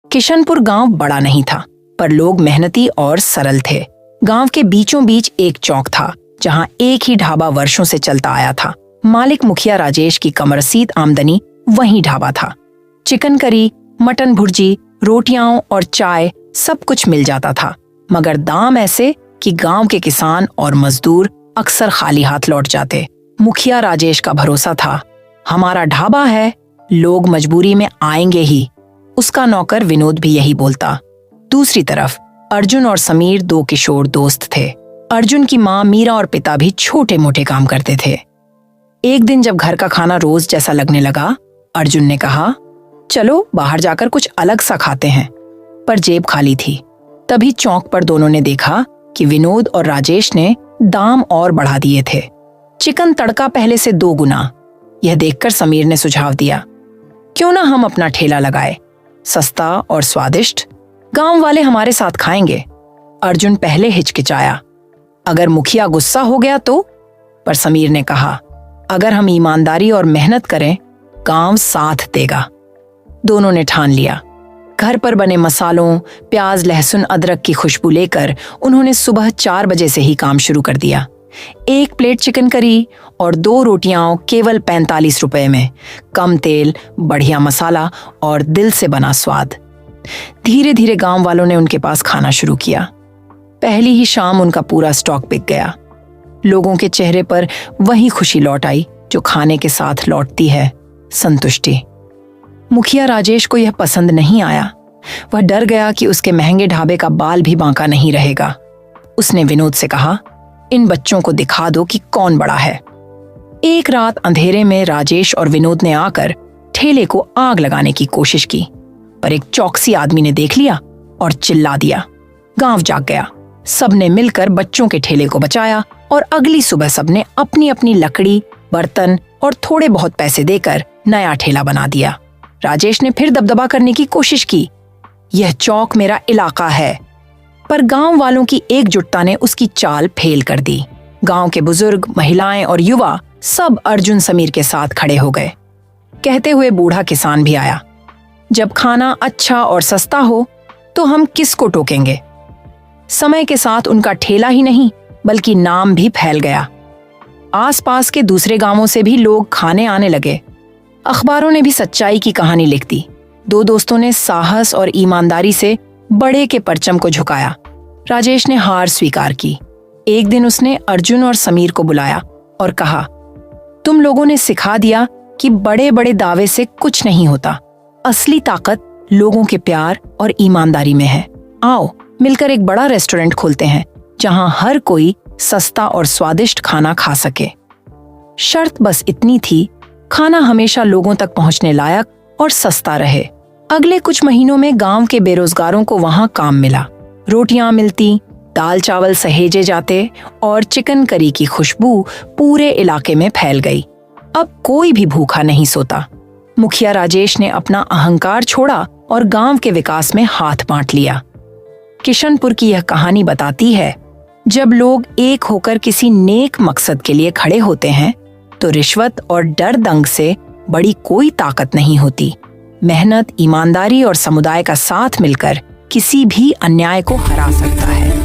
किशनपुर गांव बड़ा नहीं था, पर लोग मेहनती और सरल थे। गांव के बीचों बीच एक चौक था, जहां एक ही ढाबा वर्षों से चलता आया था। मालिक मुखिया राजेश की कमरसीद आमदनी वही ढाबा था। चिकन करी, मटन भुर्जी, रोटियां और चाय सब कुछ मिल जाता था, मगर दाम ऐसे कि गांव के किसान और मजदूर अक्सर खाली हाथ लौट जाते। मुखिया राजेश का भरोसा था, हमारा ढाबा है, लोग मजबूरी में आएंगे ही। उसका नौकर विनोद भी यही बोलता। दूसरी तरफ अर्जुन और समीर दो किशोर दोस्त थे। अर्जुन की माँ मीरा और पिता भी छोटे मोटे काम करते थे। एक दिन जब घर का खाना रोज जैसा लगने लगा, अर्जुन ने कहा, चलो बाहर जाकर कुछ अलग सा खाते हैं। पर जेब खाली थी। तभी चौक पर दोनों ने देखा कि विनोद और राजेश ने दाम और बढ़ा दिए थे। चिकन तड़का पहले से 2 गुना। यह देखकर समीर ने सुझाव दिया, क्यों ना हम अपना ठेला लगाए, सस्ता और स्वादिष्ट, गांव वाले हमारे साथ खाएंगे। अर्जुन पहले हिचकिचाया, अगर मुखिया गुस्सा हो गया तो? पर समीर ने कहा, अगर हम ईमानदारी और मेहनत करें, गांव साथ देगा। दोनों ने ठान लिया। घर पर बने मसालों, प्याज, लहसुन, अदरक की खुशबू लेकर उन्होंने सुबह 4 बजे से ही काम शुरू कर दिया। 1 प्लेट चिकन करी और 2 रोटियां केवल 45 रुपए में, कम तेल, बढ़िया मसाला और दिल से बना स्वाद। धीरे धीरे गांव वालों ने उनके पास खाना शुरू किया। पहली ही शाम उनका पूरा स्टॉक बिक गया। लोगों के चेहरे पर वही खुशी लौट आई जो खाने के साथ लौटती है, संतुष्टि। मुखिया राजेश को यह पसंद नहीं आया। वह डर गया कि उसके महंगे ढाबे का बाल भी बांका नहीं रहेगा। उसने विनोद से कहा, इन बच्चों को दिखा दो कि कौन बड़ा है। एक रात अंधेरे में राजेश और विनोद ने आकर ठेले को आग लगाने की कोशिश की, पर एक चौकसी आदमी ने देख लिया और चिल्ला दिया। गांव जाग गया। सबने मिलकर बच्चों के ठेले को बचाया और अगली सुबह सबने अपनी अपनी लकड़ी, बर्तन और थोड़े बहुत पैसे देकर नया ठेला बना दिया। राजेश ने फिर दबदबा करने की कोशिश की, यह चौक मेरा इलाका है, पर गांव वालों की एकजुटता ने उसकी चाल फेल कर दी। गांव के बुजुर्ग, महिलाएं और युवा सब अर्जुन समीर के साथ खड़े हो गए। कहते हुए बूढ़ा किसान भी आया, जब खाना अच्छा और सस्ता हो तो हम किसको टोकेंगे। समय के साथ उनका ठेला ही नहीं बल्कि नाम भी फैल गया। आसपास के दूसरे गांवों से भी लोग खाने आने लगे। अखबारों ने भी सच्चाई की कहानी लिख दी। 2 दोस्तों ने साहस और ईमानदारी से बड़े के परचम को झुकाया। राजेश ने हार स्वीकार की। एक दिन उसने अर्जुन और समीर को बुलाया और कहा, तुम लोगों ने सिखा दिया कि बड़े बड़े दावे से कुछ नहीं होता। असली ताकत लोगों के प्यार और ईमानदारी में है। आओ मिलकर एक बड़ा रेस्टोरेंट खोलते हैं, जहां हर कोई सस्ता और स्वादिष्ट खाना खा सके। शर्त बस इतनी थी, खाना हमेशा लोगों तक पहुंचने लायक और सस्ता रहे। अगले कुछ महीनों में गांव के बेरोजगारों को वहां काम मिला। रोटियां मिलती, दाल चावल सहेजे जाते और चिकन करी की खुशबू पूरे इलाके में फैल गई। अब कोई भी भूखा नहीं सोता। मुखिया राजेश ने अपना अहंकार छोड़ा और गांव के विकास में हाथ बांट लिया। किशनपुर की यह कहानी बताती है, जब लोग एक होकर किसी नेक मकसद के लिए खड़े होते हैं तो रिश्वत और डर दंग से बड़ी कोई ताकत नहीं होती। मेहनत, ईमानदारी और समुदाय का साथ मिलकर किसी भी अन्याय को हरा सकता है।